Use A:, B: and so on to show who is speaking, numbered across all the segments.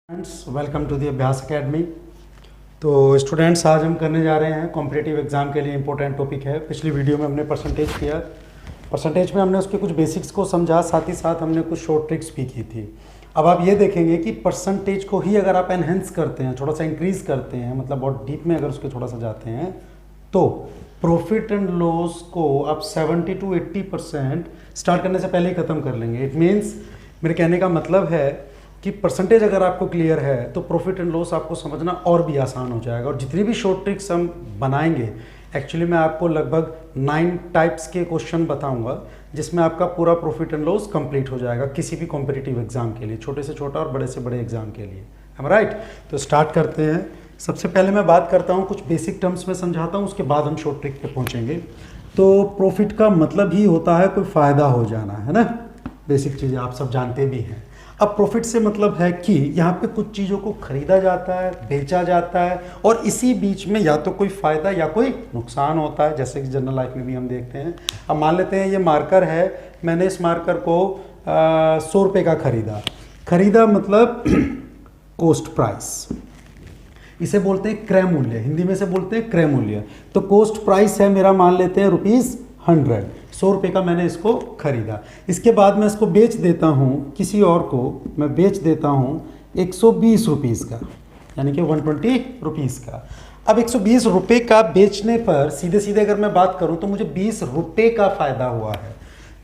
A: Friends, welcome to the अभ्यास academy. तो students, आज हम करने जा रहे हैं कॉम्पिटिटिव एग्जाम के लिए इंपॉर्टेंट टॉपिक है। पिछली वीडियो में हमने परसेंटेज किया। परसेंटेज में हमने उसके कुछ बेसिक्स को समझा, साथ ही साथ हमने कुछ शॉर्ट ट्रिक्स भी की थी। अब आप ये देखेंगे कि परसेंटेज को ही अगर आप एनहेंस करते हैं, थोड़ा सा इंक्रीज़ करते हैं, मतलब बहुत डीप में अगर उसके थोड़ा सा जाते हैं, तो प्रॉफिट एंड लॉस को आप 70 to 80% स्टार्ट करने से पहले ही ख़त्म कर लेंगे। इट मीन्स, मेरे कहने का मतलब है कि परसेंटेज अगर आपको क्लियर है तो प्रॉफिट एंड लॉस आपको समझना और भी आसान हो जाएगा। और जितनी भी शॉर्ट ट्रिक्स हम बनाएंगे, एक्चुअली मैं आपको लगभग 9 टाइप्स के क्वेश्चन बताऊंगा, जिसमें आपका पूरा प्रॉफिट एंड लॉस कंप्लीट हो जाएगा किसी भी कॉम्पिटिटिव एग्जाम के लिए, छोटे से छोटा और बड़े से बड़े एग्जाम के लिए। हम राइट? तो स्टार्ट करते हैं। सबसे पहले मैं बात करता हूँ, कुछ बेसिक टर्म्स में समझाता हूँ, उसके बाद हम शॉर्ट ट्रिक पे पहुँचेंगे। तो प्रॉफिट का मतलब ही होता है कोई फ़ायदा हो जाना, है ना। बेसिक चीज़ें आप सब जानते भी हैं। अब प्रॉफिट से मतलब है कि यहाँ पे कुछ चीज़ों को खरीदा जाता है, बेचा जाता है, और इसी बीच में या तो कोई फ़ायदा या कोई नुकसान होता है, जैसे कि जनरल लाइफ में भी हम देखते हैं। अब मान लेते हैं ये मार्कर है, मैंने इस मार्कर को 100 रुपये का खरीदा मतलब कॉस्ट प्राइस, इसे बोलते हैं क्रय मूल्य, हिंदी में से बोलते हैं क्रय मूल्य। तो कॉस्ट प्राइस है मेरा, मान लेते हैं ₹100, 100 रुपये का मैंने इसको खरीदा। इसके बाद मैं इसको बेच देता हूँ, किसी और को मैं बेच देता हूँ 120 रुपीज़ का, यानी कि 120 रुपीज़ का। अब 120 रुपये का बेचने पर सीधे सीधे अगर मैं बात करूँ तो मुझे 20 रुपये का फ़ायदा हुआ है।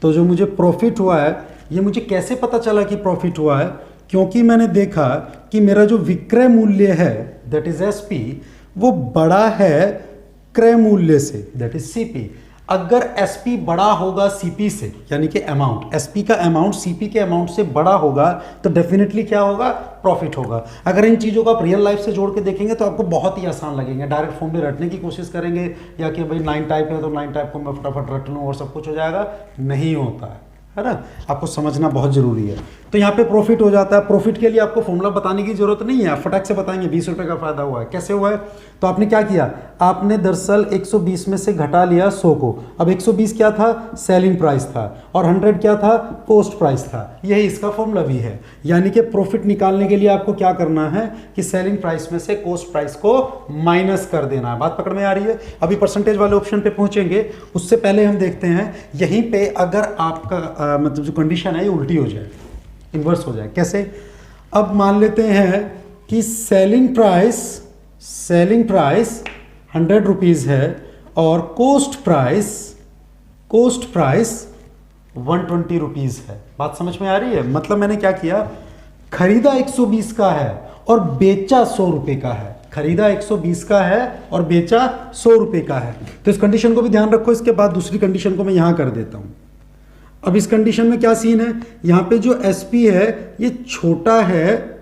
A: तो जो मुझे प्रॉफिट हुआ है, ये मुझे कैसे पता चला कि प्रॉफिट हुआ है? क्योंकि मैंने देखा कि मेरा जो विक्रय मूल्य है, दैट इज़ SP, वो बड़ा है क्रय मूल्य से, दैट इज़ CP। अगर SP बड़ा होगा CP से, यानी कि अमाउंट, SP का अमाउंट CP के अमाउंट से बड़ा होगा, तो डेफिनेटली क्या होगा? प्रॉफिट होगा। अगर इन चीज़ों को आप रियल लाइफ से जोड़ के देखेंगे तो आपको बहुत ही आसान लगेंगे। डायरेक्ट फॉर्म में रटने की कोशिश करेंगे, या कि भाई 9 टाइप है तो 9 टाइप को मैं फटाफट रट लूँ और सब कुछ हो जाएगा, नहीं होता है ना। आपको समझना बहुत ज़रूरी है। तो यहाँ पे प्रॉफिट हो जाता है। प्रॉफिट के लिए आपको फॉर्मूला बताने की जरूरत नहीं है, आप फटाक से बताएंगे 20 रुपये का फायदा हुआ है। कैसे हुआ है? तो आपने क्या किया, आपने दरअसल 120 में से घटा लिया 100 को। अब 120 क्या था? सेलिंग प्राइस था, और 100 क्या था? कॉस्ट प्राइस था। यही इसका फॉर्मूला भी है। यानी कि प्रॉफिट निकालने के लिए आपको क्या करना है कि सेलिंग प्राइस में से कॉस्ट प्राइस को माइनस कर देना है। बात पकड़ में आ रही है? अभी परसेंटेज वाले ऑप्शन पे पहुंचेंगे, उससे पहले हम देखते हैं यहीं पे अगर आपका मतलब जो कंडीशन है ये उल्टी हो जाए, इन्वर्स हो जाए। कैसे? अब मान लेते हैं कि सेलिंग प्राइस 100 रुपीज़ है और कॉस्ट प्राइस 120 रुपीज़ है। बात समझ में आ रही है? मतलब मैंने क्या किया, खरीदा 120 का है और बेचा 100 रुपये का है। खरीदा 120 का है और बेचा 100 रुपये का है। तो इस कंडीशन को भी ध्यान रखो। इसके बाद दूसरी कंडीशन को मैं यहां कर देता हूं। अब इस कंडीशन में क्या सीन है, यहां पे जो SP है ये छोटा है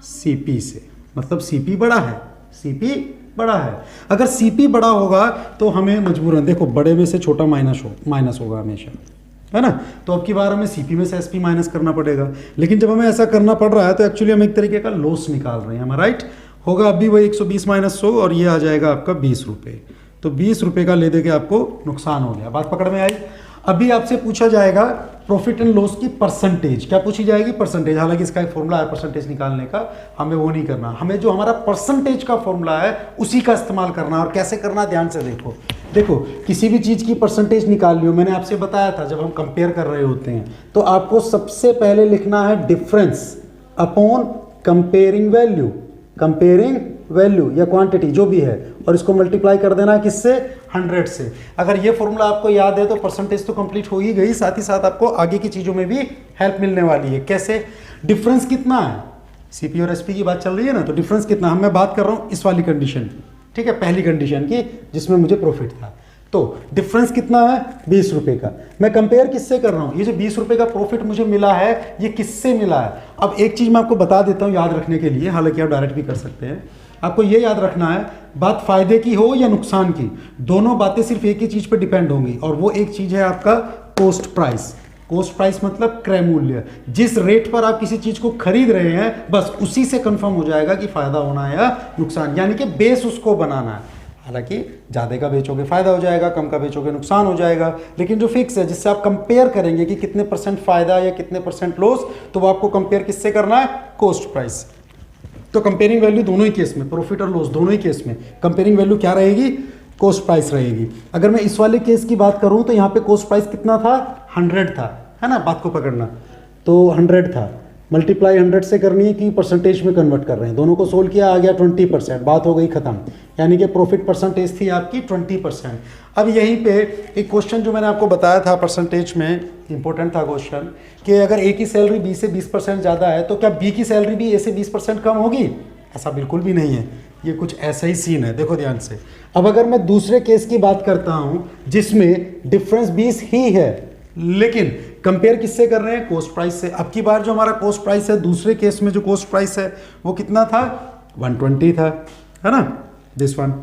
A: CP से, मतलब CP बड़ा है, CP बड़ा है। अगर CP बड़ा होगा तो हमें मजबूरन, देखो, बड़े में से छोटा माइनस होगा हमेशा, है ना। तो अब की बार हमें CP में से SP माइनस करना पड़ेगा। लेकिन जब हमें ऐसा करना पड़ रहा है तो एक्चुअली हम एक तरीके का लॉस निकाल रहे हैं, हम राइट। होगा अभी वही 120 माइनस 100, और ये आ जाएगा आपका 20 रुपये। तो 20 रुपये का ले दे के आपको नुकसान हो गया। बात पकड़ में आई? अभी आपसे पूछा जाएगा प्रॉफिट एंड लॉस की परसेंटेज। क्या पूछी जाएगी? परसेंटेज। हालांकि इसका एक फॉर्मूला है परसेंटेज निकालने का, हमें वो नहीं करना। हमें जो हमारा परसेंटेज का फॉर्मूला है उसी का इस्तेमाल करना। और कैसे करना, ध्यान से देखो, किसी भी चीज़ की परसेंटेज निकाल लियो, मैंने आपसे बताया था जब हम कंपेयर कर रहे होते हैं तो आपको सबसे पहले लिखना है डिफरेंस अपॉन कंपेयरिंग वैल्यू या क्वांटिटी जो भी है, और इसको मल्टीप्लाई कर देना है किससे? 100 से। अगर ये फॉर्मूला आपको याद है तो परसेंटेज तो कंप्लीट हो ही गई, साथ ही साथ आपको आगे की चीज़ों में भी हेल्प मिलने वाली है। कैसे? डिफरेंस कितना है? CP और SP की बात चल रही है ना, तो डिफरेंस कितना? मैं बात कर रहा हूँ इस वाली कंडीशन की, ठीक है, पहली कंडीशन की जिसमें मुझे प्रॉफिट था। तो डिफरेंस कितना है? 20 रुपये का। मैं कंपेयर किससे कर रहा हूँ? ये जो 20 रुपये का प्रॉफिट मुझे मिला है ये किससे मिला है? अब एक चीज़ मैं आपको बता देता हूँ याद रखने के लिए, हालांकि आप डायरेक्ट भी कर सकते हैं। आपको ये याद रखना है, बात फायदे की हो या नुकसान की, दोनों बातें सिर्फ एक ही चीज़ पर डिपेंड होंगी, और वो एक चीज़ है आपका कॉस्ट प्राइस। कॉस्ट प्राइस मतलब क्रय मूल्य। जिस रेट पर आप किसी चीज़ को खरीद रहे हैं बस उसी से कंफर्म हो जाएगा कि फायदा होना है या नुकसान, यानी कि बेस उसको बनाना है। हालांकि ज़्यादा का बेचोगे फायदा हो जाएगा, कम का बेचोगे नुकसान हो जाएगा, लेकिन जो फिक्स है जिससे आप कंपेयर करेंगे कि कितने % फायदा या कितने % लॉस, तो वो आपको कंपेयर किससे करना है? Cost price. तो कंपेयरिंग वैल्यू दोनों ही केस में, प्रॉफिट और लॉस दोनों ही केस में कंपेयरिंग वैल्यू क्या रहेगी, कॉस्ट प्राइस रहेगी। अगर मैं इस वाले केस की बात करूं तो यहाँ पे कॉस्ट प्राइस कितना था, 100 था, है ना, बात को पकड़ना। तो 100 था, मल्टीप्लाई 100 से करनी है कि परसेंटेज में कन्वर्ट कर रहे हैं, दोनों को सोल्व किया, आ गया 20%, बात हो गई खत्म। यानी कि प्रॉफिट परसेंटेज थी आपकी 20%। अब यहीं पे एक क्वेश्चन जो मैंने आपको बताया था परसेंटेज में, इंपॉर्टेंट था क्वेश्चन, कि अगर ए की सैलरी बी से 20% ज़्यादा है तो क्या बी की सैलरी भी ए से 20% कम होगी? ऐसा बिल्कुल भी नहीं है, ये कुछ ऐसा ही सीन है, देखो ध्यान से। अब अगर मैं दूसरे केस की बात करता हूं जिसमें डिफरेंस 20 ही है, लेकिन कंपेयर किससे कर रहे हैं, कॉस्ट प्राइस से। अब की बार जो हमारा कॉस्ट प्राइस है, दूसरे केस में जो कॉस्ट प्राइस है वो कितना था, 120 था, है ना, दिस वन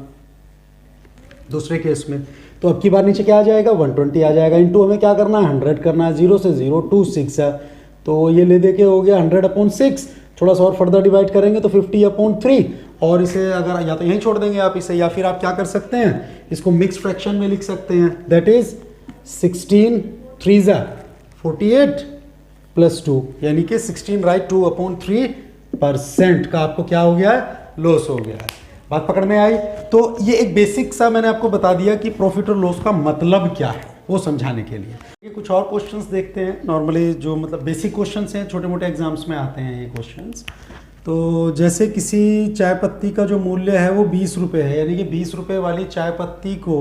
A: दूसरे केस में। तो अब की बार नीचे क्या आ जाएगा, 120 आ जाएगा, इनटू हमें क्या करना है, 100 करना है, 0 से 0 2 6 है, तो ये ले दे के हो गया 100/6। थोड़ा सा और फर्दर डिवाइड करेंगे तो 50/3, और इसे अगर या तो यहीं छोड़ देंगे आप इसे, या फिर आप क्या कर सकते हैं, इसको मिक्स फ्रैक्शन में लिख सकते हैं, दैट इज 16 3 48 प्लस 2, यानी कि 16 राइट 2/3% का आपको क्या हो गया है, लॉस हो गया है। बात पकड़ में आई? तो ये एक बेसिक सा मैंने आपको बता दिया कि प्रॉफिट और लॉस का मतलब क्या है, वो समझाने के लिए। ये कुछ और क्वेश्चंस देखते हैं, नॉर्मली जो मतलब बेसिक क्वेश्चंस हैं, छोटे मोटे एग्जाम्स में आते हैं ये क्वेश्चंस। तो जैसे किसी चाय पत्ती का जो मूल्य है वो 20 रुपये है, यानी कि 20 रुपये वाली चाय पत्ती को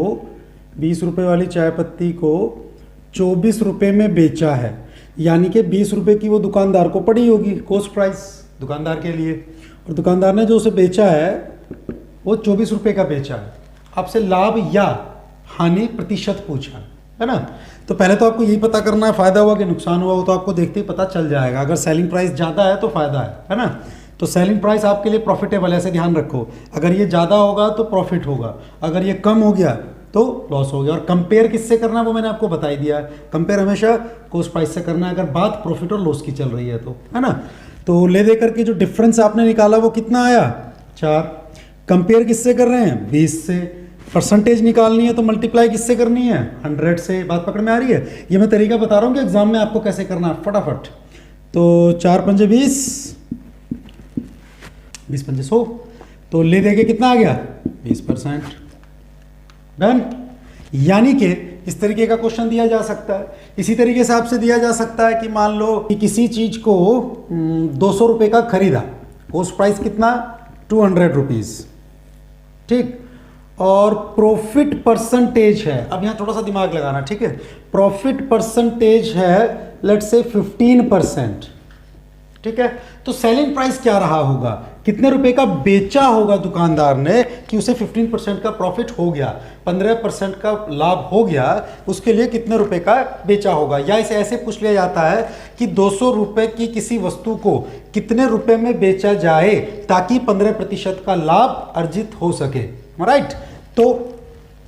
A: 24 रुपये में बेचा है, यानी कि 20 रुपये की वो दुकानदार को पड़ी होगी कॉस्ट प्राइस दुकानदार के लिए, और दुकानदार ने जो उसे बेचा है वो 24 रुपये का बेचा है। आपसे लाभ या हानि प्रतिशत पूछा है ना। तो पहले तो आपको यही पता करना है फ़ायदा हुआ कि नुकसान हुआ, वो तो आपको देखते ही पता चल जाएगा। अगर सेलिंग प्राइस ज़्यादा है तो फ़ायदा है ना। तो सेलिंग प्राइस आपके लिए प्रॉफिटेबल है, ऐसे ध्यान रखो। अगर ये ज़्यादा होगा तो प्रॉफिट होगा, अगर ये कम हो गया तो लॉस हो गया। और कंपेयर किससे करना है वो मैंने आपको बता ही दिया है, कंपेयर हमेशा कॉस्ट प्राइस से करना है अगर बात प्रॉफिट और लॉस की चल रही है तो, है ना। तो ले दे करके जो डिफरेंस आपने निकाला वो कितना आया, 4। कंपेयर किससे कर रहे हैं, 20 से। परसेंटेज निकालनी है तो मल्टीप्लाई किससे करनी है, 100 से। बात पकड़ में आ रही है? ये मैं तरीका बता रहा हूँ कि एग्जाम में आपको कैसे करना है, फटाफट। तो 4 पंजे 20, 20 पंजे 100, तो ले दे के कितना आ गया, 20%। डन। यानी कि इस तरीके का क्वेश्चन दिया जा सकता है। इसी तरीके से आपसे दिया जा सकता है कि मान लो कि किसी चीज को 200 रुपये का खरीदा, कॉस्ट प्राइस कितना, 200 रुपीज, ठीक, और प्रॉफिट परसेंटेज है, अब यहां थोड़ा सा दिमाग लगाना, ठीक है। प्रॉफिट परसेंटेज है लेट्स से 15%, ठीक है। तो सेलिंग प्राइस क्या रहा होगा, कितने रुपए का बेचा होगा दुकानदार ने कि उसे 15% का प्रॉफिट हो गया, 15% का लाभ हो गया, उसके लिए कितने रुपए का बेचा होगा। या इसे ऐसे पूछ लिया जाता है कि 200 रुपए की किसी वस्तु को कितने रुपए में बेचा जाए ताकि 15% का लाभ अर्जित हो सके, राइट। तो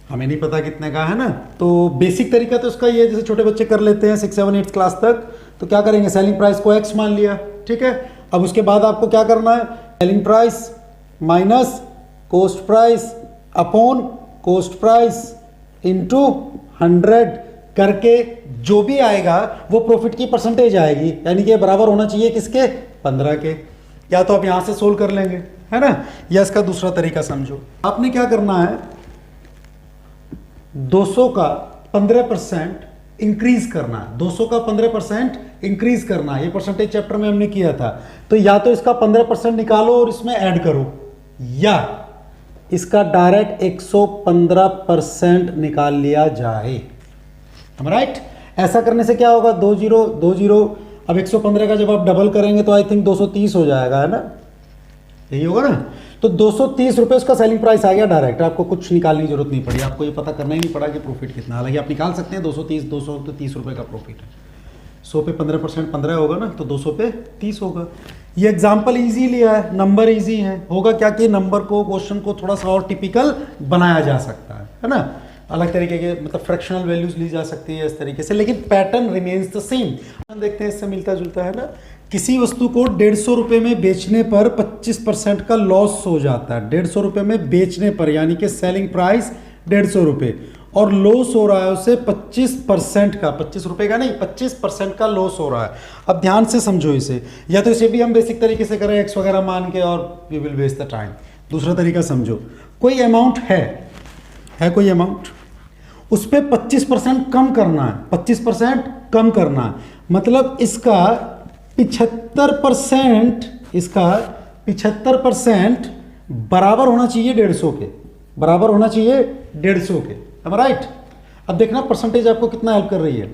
A: हमें नहीं पता कितने का, है ना। तो बेसिक तरीका तो इसका ये, जैसे छोटे बच्चे कर लेते हैं 6, 7, 8 क्लास तक, तो क्या करेंगे, सेलिंग प्राइस को x मान लिया, ठीक है। अब उसके बाद आपको क्या करना है, selling price minus cost price upon cost price into 100 करके जो भी आएगा वो प्रॉफिट की परसेंटेज आएगी, यानी कि बराबर होना चाहिए किसके, 15 के। या तो आप यहां से सोल्व कर लेंगे, है ना, या इसका दूसरा तरीका समझो। आपने क्या करना है, 200 का 15% इंक्रीज करना है, 200 का 15% इंक्रीज करना है। ये परसेंटेज चैप्टर में हमने किया था। तो या तो इसका 15% निकालो और इसमें ऐड करो, या इसका डायरेक्ट 115% निकाल लिया जाए, राइट। ऐसा करने से क्या होगा, 2 0 2 0, अब 115 का जब आप डबल करेंगे तो आई थिंक 230 हो जाएगा, है ना, यही होगा ना। तो 230 रुपये उसका सेलिंग प्राइस आ गया डायरेक्ट, आपको कुछ निकालने की जरूरत नहीं पड़ी, आपको ये पता करना ही नहीं पड़ा कि प्रॉफिट कितना। हालांकि आप निकाल सकते हैं 230 रुपये का प्रॉफिट है, 100 पे 15% 15 होगा ना, तो 200 पे 30 होगा। ये एग्जाम्पल ईजी लिया है, नंबर ईजी है, होगा क्या कि नंबर को, क्वेश्चन को थोड़ा सा और टिपिकल बनाया जा सकता है ना। अलग तरीके के मतलब फ्रैक्शनल वैल्यूज ली जा सकती है इस तरीके से, लेकिन पैटर्न रिमेन्स द सेम। देखते हैं इससे मिलता जुलता है ना। किसी वस्तु को 150 रुपये में बेचने पर 25% का लॉस हो जाता है, 150 रुपये में बेचने पर, यानी कि सेलिंग प्राइस 150 रुपये, और लॉस हो रहा है उसे 25% का, 25 रुपए का नहीं, 25% का लॉस हो रहा है। अब ध्यान से समझो इसे, या तो इसे भी हम बेसिक तरीके से करें एक्स वगैरह मान के और we will waste the time. दूसरा तरीका समझो, कोई अमाउंट है कोई अमाउंट, उस पर 25% कम करना है, 25% कम करना है, मतलब इसका 75%, इसका 75% बराबर होना चाहिए 150 के, बराबर होना चाहिए 150 के, राइट। अब देखना परसेंटेज आपको कितना हेल्प कर रही है।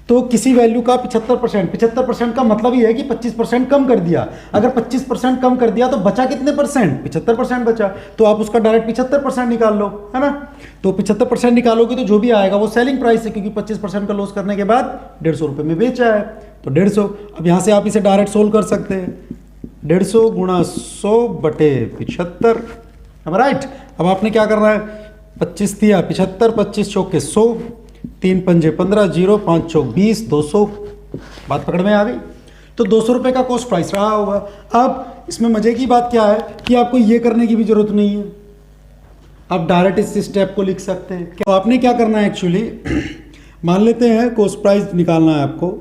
A: तो किसी वैल्यू का 75%, 75% का मतलब ही है कि 25% कम कर दिया। अगर 25% कम कर दिया तो बचा कितने परसेंट, 75% बचा, तो आप उसका डायरेक्ट 75% निकाल लो, है ना। तो 75% निकालोगे तो जो भी आएगा वो सेलिंग प्राइस है, क्योंकि 25% का लॉस करने के बाद 150 रुपये में बेचा है, तो 150। अब यहाँ से आप इसे डायरेक्ट सोल्व कर सकते हैं, 150 गुणा 100 बटे 75, अब राइट। अब आपने क्या करना है, 25 दिया 75, 25 चौके 100, 3 पंजे 15, 0 5 चौक 20, 200। बात पकड़ में आ गई। तो 200 रुपये का कॉस्ट प्राइस रहा होगा। अब इसमें मजे की बात क्या है कि आपको ये करने की भी जरूरत नहीं है, आप डायरेक्ट इस स्टेप को लिख सकते हैं। तो आपने क्या करना है एक्चुअली, मान लेते हैं कॉस्ट प्राइस निकालना है आपको,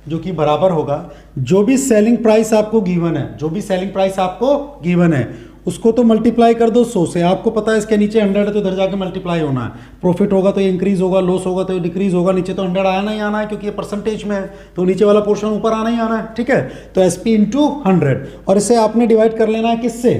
A: जो कि बराबर होगा जो भी सेलिंग प्राइस आपको गिवन है, जो भी सेलिंग प्राइस आपको गिवन है उसको तो मल्टीप्लाई कर दो 100 से। आपको पता है इसके नीचे 100 है तो इधर जाके मल्टीप्लाई होना है। प्रॉफिट होगा तो ये इंक्रीज होगा, लॉस होगा तो ये डिक्रीज होगा। नीचे तो 100 आना ही आना है क्योंकि ये परसेंटेज में है, तो नीचे वाला पोर्शन ऊपर आना ही आना है, ठीक है। तो एसपी इंटू 100, और इसे आपने डिवाइड कर लेना है किससे,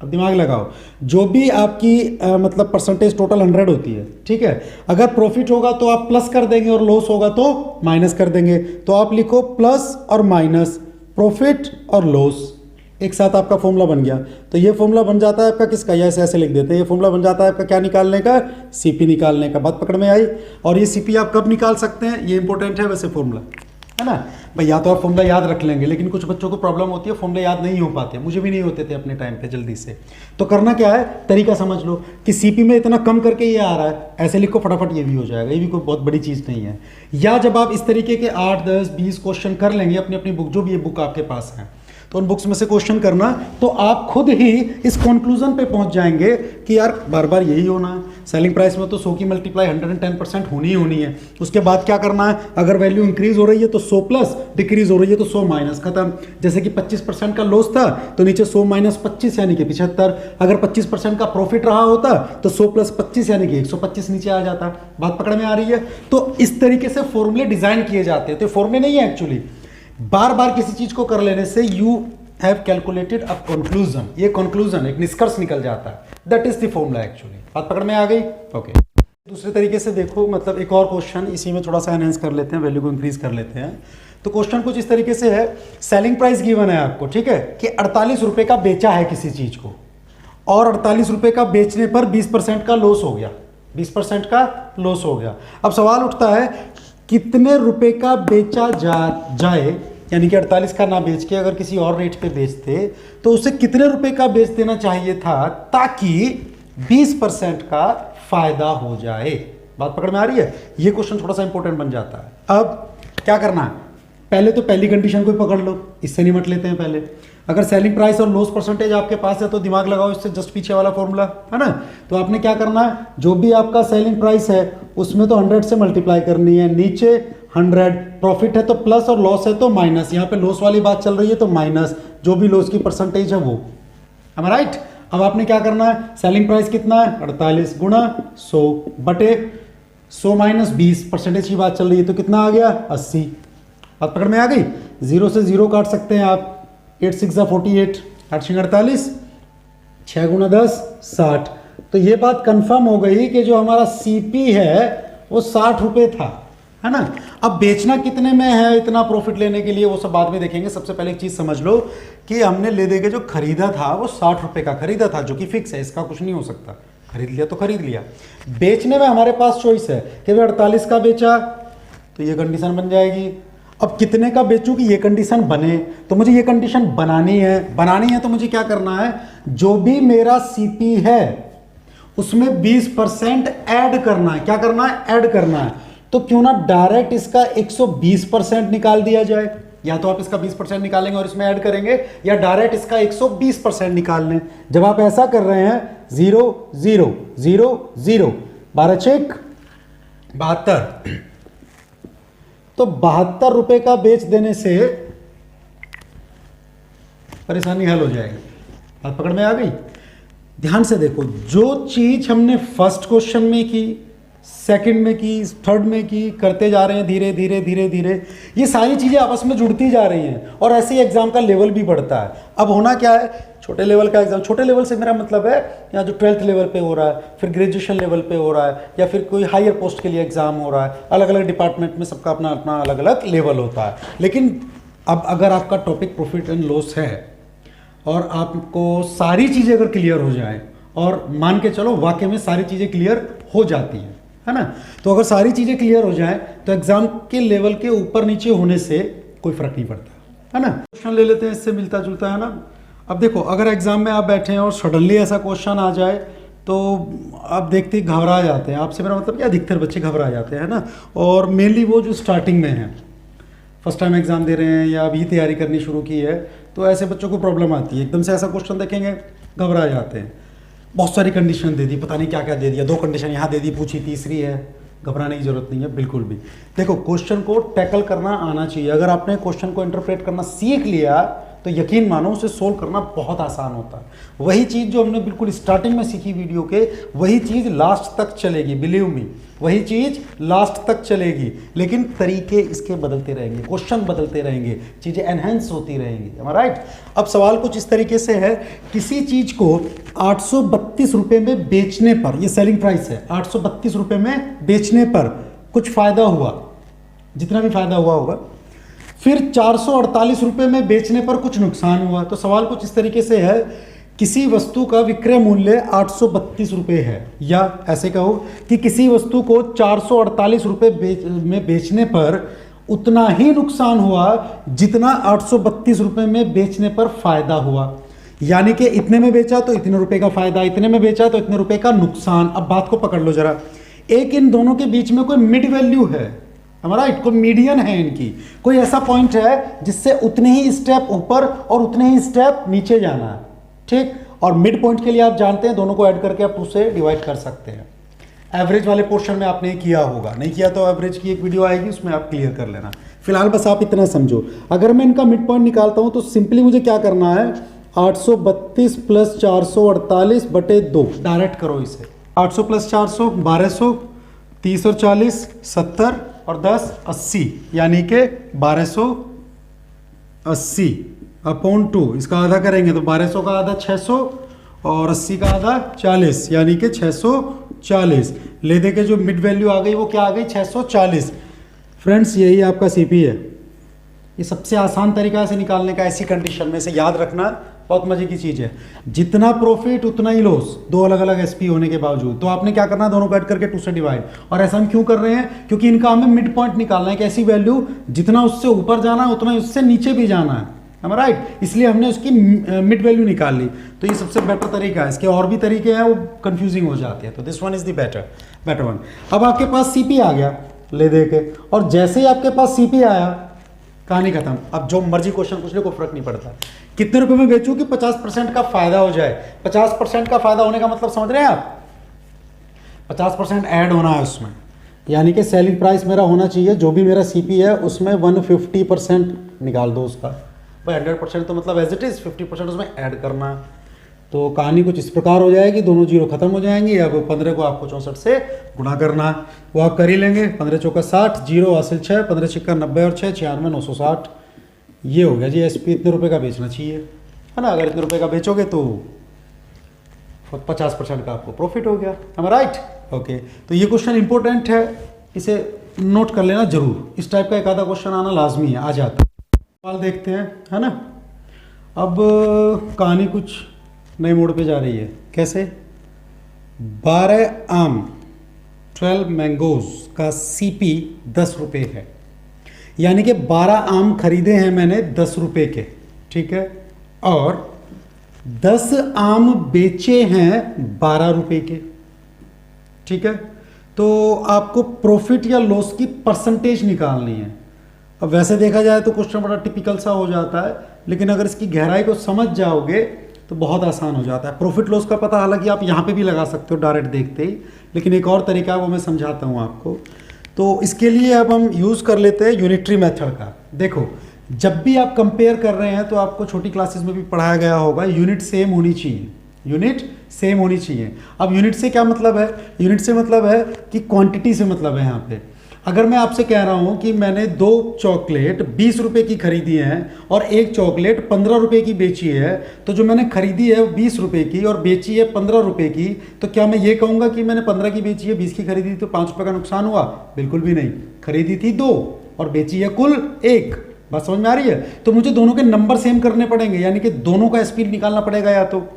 A: अब दिमाग लगाओ, जो भी आपकी मतलब परसेंटेज टोटल 100 होती है, ठीक है। अगर प्रॉफिट होगा तो आप प्लस कर देंगे और लॉस होगा तो माइनस कर देंगे। तो आप लिखो प्लस और माइनस, प्रॉफिट और लॉस, एक साथ आपका फॉर्मूला बन गया। तो ये फॉर्मूला बन जाता है आपका किसका, या ऐसे लिख देते हैं, ये फॉर्मूला बन जाता है आपका क्या निकालने का, सीपी निकालने का। बात पकड़ में आई। और ये सीपी आप कब निकाल सकते हैं, ये इंपॉर्टेंट है वैसे फॉर्मूला, है ना भाई। या तो आप फॉर्मूला याद रख लेंगे, लेकिन कुछ बच्चों को प्रॉब्लम होती है, फॉर्मूला याद नहीं हो पाते, मुझे भी नहीं होते थे अपने टाइम पे जल्दी से। तो करना क्या है, तरीका समझ लो कि सीपी में इतना कम करके ये आ रहा है, ऐसे लिखो फटाफट ये भी हो जाएगा, ये भी कोई बहुत बड़ी चीज़ नहीं है। या जब आप इस तरीके के 8, 10, 20 क्वेश्चन कर लेंगे अपनी अपनी बुक, जो भी ये बुक आपके पास है, तो उन बुक्स में से क्वेश्चन करना, तो आप खुद ही इस कंक्लूजन पे पहुंच जाएंगे कि यार बार बार यही होना है। सेलिंग प्राइस में तो 100 की मल्टीप्लाई 110% होनी ही होनी है। उसके बाद क्या करना है, अगर वैल्यू इंक्रीज हो रही है तो 100 प्लस, डिक्रीज हो रही है तो 100 माइनस, खत्म। जैसे कि 25% का लॉस था तो नीचे 100 माइनस 25 यानी कि 75। अगर 25% का प्रॉफिट रहा होता तो 100 प्लस 25 यानी कि 125 नीचे आ जाता। बात पकड़ में आ रही है। तो इस तरीके से फॉर्मूले डिजाइन किए जाते हैं। तो फॉर्मूले नहीं है एक्चुअली, बार बार किसी चीज को कर लेने से you have calculated a conclusion, ये कंक्लूजन एक निष्कर्ष निकल जाता है, that is the formula actually. बात पकड़ में आ गई, ओके। दूसरे तरीके से देखो, मतलब एक और क्वेश्चन इसी में थोड़ा सा एनहेंस कर लेते हैं, वैल्यू को इंक्रीज कर लेते हैं। तो क्वेश्चन कुछ इस तरीके से है, सेलिंग प्राइस गिवन है आपको, ठीक है, कि 48 रुपए का बेचा है किसी चीज को, और 48 रुपए का बेचने पर 20% का लॉस हो गया, 20% का लॉस हो गया। अब सवाल उठता है कितने रुपए का बेचा जाए, यानी कि 48 का ना बेच के अगर किसी और रेट पे बेचते तो उसे कितने रुपए का बेच देना चाहिए था ताकि 20% का फायदा हो जाए। बात पकड़ में आ रही है। ये क्वेश्चन थोड़ा सा इंपॉर्टेंट बन जाता है। अब क्या करना है, पहले तो पहली कंडीशन को ही पकड़ लो, इससे निपट लेते हैं पहले। अगर सेलिंग प्राइस और लॉस परसेंटेज आपके पास है तो दिमाग लगाओ, इससे जस्ट पीछे वाला फॉर्मूला है ना। तो आपने क्या करना है, जो भी आपका सेलिंग प्राइस है उसमें तो 100 से मल्टीप्लाई करनी है, नीचे 100, प्रॉफिट है तो प्लस और लॉस है तो माइनस। यहाँ पे लॉस वाली बात चल रही है तो माइनस, जो भी लॉस की परसेंटेज है वो, है राइट। अब आपने क्या करना है, सेलिंग प्राइस कितना है 48 गुणा 100 बटे 100 माइनस 20, परसेंटेज की बात चल रही है तो कितना आ गया 80। बात पकड़ में आ गई। 0 से 0 काट सकते हैं आप, 8 6 48, 8 6 48, 6 गुणा 10 60। तो ये बात कंफर्म हो गई कि जो हमारा सीपी है वो 60 रुपये था, है ना। अब बेचना कितने में है इतना प्रॉफिट लेने के लिए, वो सब बाद में देखेंगे। सबसे पहले एक चीज समझ लो कि हमने ले दे के जो खरीदा था वो 60 रुपये का खरीदा था, जो कि फिक्स है, इसका कुछ नहीं हो सकता। खरीद लिया तो खरीद लिया। बेचने में हमारे पास चॉइस है कि वे 48 का बेचा तो ये कंडीशन बन जाएगी। अब कितने का बेचूं कि ये कंडीशन बने, तो मुझे ये कंडीशन बनानी है तो मुझे क्या करना है, जो भी मेरा सीपी है उसमें 20% ऐड करना है। क्या करना है, ऐड करना है। तो क्यों ना डायरेक्ट इसका 120% निकाल दिया जाए, या तो आप इसका 20% निकालेंगे और इसमें ऐड करेंगे, या डायरेक्ट इसका 120% निकाल लें। जब आप ऐसा कर रहे हैं 0 0 0 0, 12 चेक 72। तो 72 रुपए का बेच देने से परेशानी हल हो जाएगी। बात पकड़ में आ गई? ध्यान से देखो, जो चीज हमने फर्स्ट क्वेश्चन में की, सेकंड में की, थर्ड में की, करते जा रहे हैं धीरे धीरे धीरे धीरे, ये सारी चीजें आपस में जुड़ती जा रही हैं और ऐसे ही एग्जाम का लेवल भी बढ़ता है। अब होना क्या है, छोटे लेवल का एग्जाम, छोटे लेवल से मेरा मतलब है या जो 12th लेवल पे हो रहा है, फिर ग्रेजुएशन लेवल पे हो रहा है, या फिर कोई हायर पोस्ट के लिए एग्जाम हो रहा है, अलग अलग डिपार्टमेंट में सबका अपना अपना अलग अलग लेवल होता है। लेकिन अब अगर आपका टॉपिक प्रॉफिट एंड लॉस है और आपको सारी चीज़ें अगर क्लियर हो जाए, और मान के चलो वाकई में सारी चीज़ें क्लियर हो जाती हैं, है ना, तो अगर सारी चीज़ें क्लियर हो जाए तो एग्जाम के लेवल के ऊपर नीचे होने से कोई फर्क नहीं पड़ता, है ना। क्वेश्चन ले लेते हैं, इससे मिलता जुलता है ना। अब देखो, अगर एग्जाम में आप बैठे हैं और सडनली ऐसा क्वेश्चन आ जाए तो आप देखते ही घबरा जाते हैं। आपसे मेरा मतलब क्या, अधिकतर बच्चे घबरा जाते हैं ना, और मेनली वो जो स्टार्टिंग में हैं, फर्स्ट टाइम एग्जाम दे रहे हैं या अभी तैयारी करनी शुरू की है, तो ऐसे बच्चों को प्रॉब्लम आती है। एकदम से ऐसा क्वेश्चन देखेंगे घबरा जाते हैं। बहुत सारी कंडीशन दे दी, पता नहीं क्या क्या दे दिया, 2 कंडीशन यहाँ दे दी, पूछी तीसरी है, घबराने की जरूरत नहीं है बिल्कुल भी। देखो, क्वेश्चन को टैकल करना आना चाहिए। अगर आपने क्वेश्चन को इंटरप्रेट करना सीख लिया तो यकीन मानो उसे सोल्व करना बहुत आसान होता है। वही चीज़ जो हमने बिल्कुल स्टार्टिंग में सीखी वीडियो के, वही चीज़ लास्ट तक चलेगी, बिलीव मी, वही चीज़ लास्ट तक चलेगी। लेकिन तरीके इसके बदलते रहेंगे, क्वेश्चन बदलते रहेंगे, चीज़ें एनहेंस होती रहेंगी। am I right? अब सवाल कुछ इस तरीके से है, किसी चीज़ को 832 रुपये में बेचने पर, ये सेलिंग प्राइस है, 832 रुपये में बेचने पर कुछ फ़ायदा हुआ, जितना भी फायदा हुआ होगा, फिर 448 रुपये में बेचने पर कुछ नुकसान हुआ। तो सवाल कुछ इस तरीके से है, किसी वस्तु का विक्रय मूल्य 832 रुपये है, या ऐसे कहो कि किसी वस्तु को 448 रुपये में बेचने पर उतना ही नुकसान हुआ जितना 832 रुपये में बेचने पर फायदा हुआ। यानी कि इतने में बेचा तो इतने रुपए का फायदा, इतने में बेचा तो इतने रुपए का नुकसान। अब बात को पकड़ लो जरा, एक इन दोनों के बीच में कोई मिड वैल्यू है, हमारा कोई मीडियन है इनकी, कोई ऐसा पॉइंट है जिससे उतने ही स्टेप ऊपर और उतने ही स्टेप नीचे जाना है, ठीक। और मिड पॉइंट के लिए आप जानते हैं दोनों को ऐड करके आप 2 से डिवाइड कर सकते हैं। एवरेज वाले पोर्शन में आपने किया होगा, नहीं किया तो एवरेज की एक वीडियो आएगी, उसमें आप क्लियर कर लेना। फिलहाल बस आप इतना समझो, अगर मैं इनका मिड पॉइंट निकालता हूं तो सिंपली मुझे क्या करना है, 832 प्लस 448 बटे 2, डायरेक्ट करो इसे। 800 प्लस 400 1200, 30 और 40 70 और 10 80, यानी कि 1280 अपॉन 2, इसका आधा करेंगे तो 1200 का आधा 600 और 80 का आधा 40, यानी कि 640। ले दे के जो मिड वैल्यू आ गई वो क्या आ गई, 640। फ्रेंड्स, यही आपका सीपी है। ये सबसे आसान तरीका से निकालने का, ऐसी कंडीशन में से याद रखना, बहुत मजे की चीज़ है। जितना प्रॉफिट उतना ही लॉस, 2 अलग अलग एसपी होने के बावजूद। तो आपने क्या करना है, दोनों को ऐड करके 2 से डिवाइड। और ऐसा हम क्यों कर रहे हैं, क्योंकि इनका हमें मिड पॉइंट निकालना है, एक ऐसी वैल्यू जितना उससे ऊपर जाना है उतना उससे नीचे भी जाना है, राइट। इसलिए हमने उसकी मिड वैल्यू निकाल ली। तो ये सबसे बेटर तरीका है। इसके और भी तरीके हैं, वो कंफ्यूजिंग हो जाते हैं, तो this one is the better one. अब आपके पास सीपी आ गया ले दे के, और जैसे ही आपके पास सीपी आया, कहानी खत्म। अब जो मर्जी क्वेश्चन पूछ ले, कोई फर्क नहीं पड़ता। कितने रुपए में बेचूं कि 50% का फायदा हो जाए। 50% का फायदा होने का मतलब समझ रहे हैं आप, 50% ऐड होना है उसमें, यानी कि सेलिंग प्राइस मेरा होना चाहिए, जो भी मेरा सीपी है उसमें 150% निकाल दो उसका। भाई 100% तो मतलब एज इट इज, 50% उसमें ऐड करना। तो कहानी कुछ इस प्रकार हो जाएगी, दोनों जीरो खत्म हो जाएंगी। अब 15 को आपको 64 से गुणा करना, वो आप कर ही लेंगे। 15 चौका 60, जीरो हासिल 6, 15 छिक्का 90 और 6 96 960। ये हो गया जी एसपी। इतने रुपए का बेचना चाहिए, है ना। अगर इतने रुपए का बेचोगे तो 50% का आपको प्रॉफिट हो गया, है राइट। ओके, तो ये क्वेश्चन इंपॉर्टेंट है, इसे नोट कर लेना जरूर। इस टाइप का एक आधा क्वेश्चन आना लाजमी है, आ जाता है। सवाल देखते हैं, है ना। अब कहानी कुछ नए मोड़ पे जा रही है। कैसे, 12 आम 12 मैंगोज का सीपी 10 रुपये है, यानी कि 12 आम खरीदे हैं मैंने 10 रुपये के, ठीक है, और 10 आम बेचे हैं 12 रुपये के, ठीक है। तो आपको प्रॉफिट या लॉस की परसेंटेज निकालनी है। अब वैसे देखा जाए तो क्वेश्चन बड़ा टिपिकल सा हो जाता है, लेकिन अगर इसकी गहराई को समझ जाओगे तो बहुत आसान हो जाता है। प्रॉफिट लॉस का पता हालांकि आप यहाँ पे भी लगा सकते हो डायरेक्ट देखते ही, लेकिन एक और तरीका है वो मैं समझाता हूँ आपको। तो इसके लिए अब हम यूज़ कर लेते हैं यूनिटरी मेथड का। देखो, जब भी आप कंपेयर कर रहे हैं तो आपको छोटी क्लासेस में भी पढ़ाया गया होगा यूनिट सेम होनी चाहिए, यूनिट सेम होनी चाहिए। अब यूनिट से क्या मतलब है? यूनिट से मतलब है कि क्वांटिटी से मतलब है। यहाँ पे अगर मैं आपसे कह रहा हूँ कि मैंने 2 चॉकलेट 20 रुपये की खरीदी हैं और एक चॉकलेट 15 रुपये की बेची है, तो जो मैंने खरीदी है वो 20 रुपये की और बेची है 15 रुपये की, तो क्या मैं ये कहूँगा कि मैंने 15 की बेची है 20 की खरीदी तो 5 रुपये का नुकसान हुआ? बिल्कुल भी नहीं। खरीदी थी 2 और बेची है कुल 1। बात समझ में आ रही है? तो मुझे दोनों के नंबर सेम करने पड़ेंगे, यानी कि दोनों का स्पीड निकालना पड़ेगा या तो,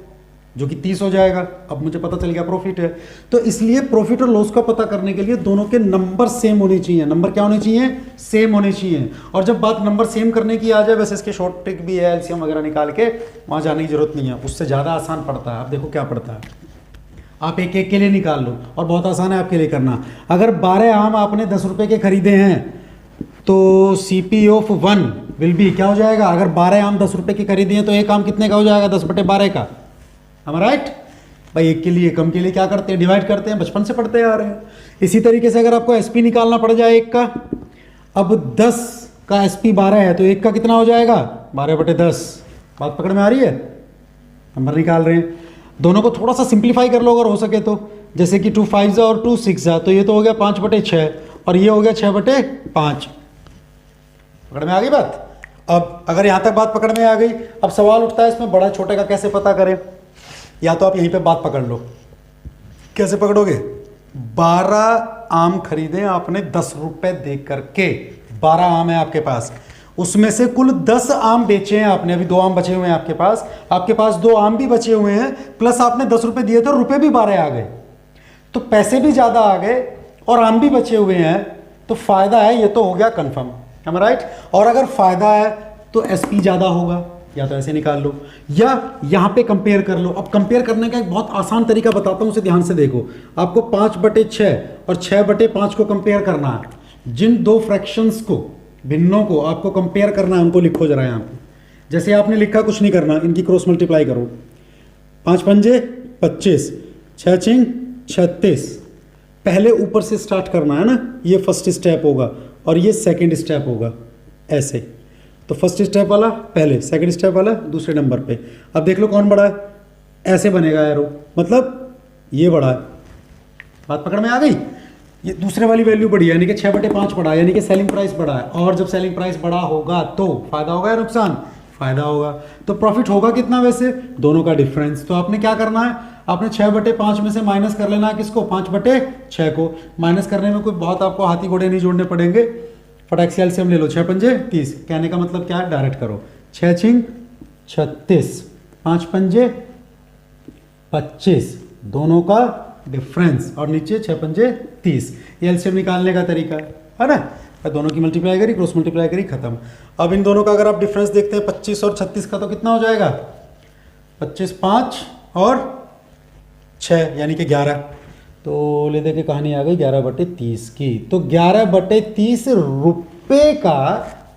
A: जो कि 30 हो जाएगा। अब मुझे पता चल गया प्रॉफिट है, तो इसलिए प्रॉफिट और लॉस का पता करने के लिए दोनों के नंबर सेम होने चाहिए। नंबर क्या होने चाहिए? सेम होने चाहिए। और जब बात नंबर सेम करने की आ जाए, वैसे इसके शॉर्ट ट्रिक भी है, एलसीएम वगैरह निकाल के, वहाँ जाने की जरूरत नहीं है, उससे ज़्यादा आसान पड़ता है। अब देखो क्या पड़ता है, आप एक एक के लिए निकाल लो और बहुत आसान है आपके लिए करना। अगर 12 आम आपने 10 रुपये के खरीदे हैं तो CP ऑफ 1 विल बी क्या हो जाएगा? अगर 12 आम 10 रुपये की खरीदे हैं तो एक आम कितने का हो जाएगा? 10/12 का। हम राइट भाई, एक के लिए कम के लिए क्या करते हैं? डिवाइड करते हैं, बचपन से पढ़ते आ रहे हैं। इसी तरीके से अगर आपको SP निकालना पड़ जाए एक का, अब 10 का SP 12 है तो एक का कितना हो जाएगा? 12/10। बात पकड़ में आ रही है? नंबर निकाल रहे हैं, दोनों को थोड़ा सा सिंप्लीफाई कर लो अगर हो सके तो। जैसे कि 2 5 और 2 6 तो ये तो हो गया 5/6 और ये हो गया 6/5। पकड़ में आ गई बात? अब अगर यहाँ तक बात पकड़ में आ गई, अब सवाल उठता है इसमें बड़ा छोटे का कैसे पता करें? या तो आप यहीं पे बात पकड़ लो। कैसे पकड़ोगे? 12 आम खरीदे आपने 10 रुपए दे करके, 12 आम है आपके पास, उसमें से कुल 10 आम बेचे हैं आपने, अभी 2 आम बचे हुए हैं आपके पास 2 आम भी बचे हुए हैं, प्लस आपने 10 रुपए दिए थे, रुपए भी 12 आ गए, तो पैसे भी ज्यादा आ गए और आम भी बचे हुए हैं, तो फायदा है, ये तो हो गया कंफर्म, है राइट। और अगर फायदा है तो SP ज्यादा होगा, या तो ऐसे निकाल लो या यहां पे कंपेयर कर लो। अब कंपेयर करने का एक बहुत आसान तरीका बताता हूं, उसे ध्यान से देखो। आपको 5/6 और 6/5 को कंपेयर करना है। जिन 2 फ्रैक्शंस को, भिन्नों को आपको कंपेयर करना है, उनको लिखो जरा यहां पे। जैसे आपने लिखा, कुछ नहीं करना, इनकी क्रॉस मल्टीप्लाई करो। 5 पंजे 25, 6 छिंग 36। पहले ऊपर से स्टार्ट करना है ना, ये फर्स्ट स्टेप होगा और ये सेकंड स्टेप होगा, ऐसे। तो फर्स्ट स्टेप वाला पहले, सेकंड स्टेप वाला दूसरे नंबर पे। अब देख लो कौन बड़ा है, ऐसे बनेगा एरो, मतलब ये बड़ा है। बात पकड़ में आ गई? ये दूसरे वाली वैल्यू बड़ी है, यानी कि 6/5 बड़ा है, यानी कि सेलिंग प्राइस बड़ा है। और जब सेलिंग प्राइस बड़ा होगा तो फायदा होगा या नुकसान? फायदा होगा। तो प्रॉफिट होगा कितना वैसे? दोनों का डिफरेंस। तो आपने क्या करना है, आपने 6/5 में से माइनस कर लेना है किसको? 5/6 को। माइनस करने में कोई बहुत आपको हाथी घोड़े नहीं जोड़ने पड़ेंगे, फटाक से एलसीएम ले लो। 6 पंजे 30, कहने का मतलब क्या है? डायरेक्ट करो। 6 छिंग 36, 5 पंजे 25, दोनों का डिफरेंस, और नीचे 6 पंजे 30। ये एलसीएम निकालने का तरीका है ना। दोनों की मल्टीप्लाई करी, क्रॉस मल्टीप्लाई करी, खत्म। अब इन दोनों का अगर आप डिफरेंस देखते हैं 25 और 36 का, तो कितना हो जाएगा? 25, 5 और 6 यानी कि 11। तो ले दे के कहानी आ गई 11/30 की। तो 11/30 रुपए का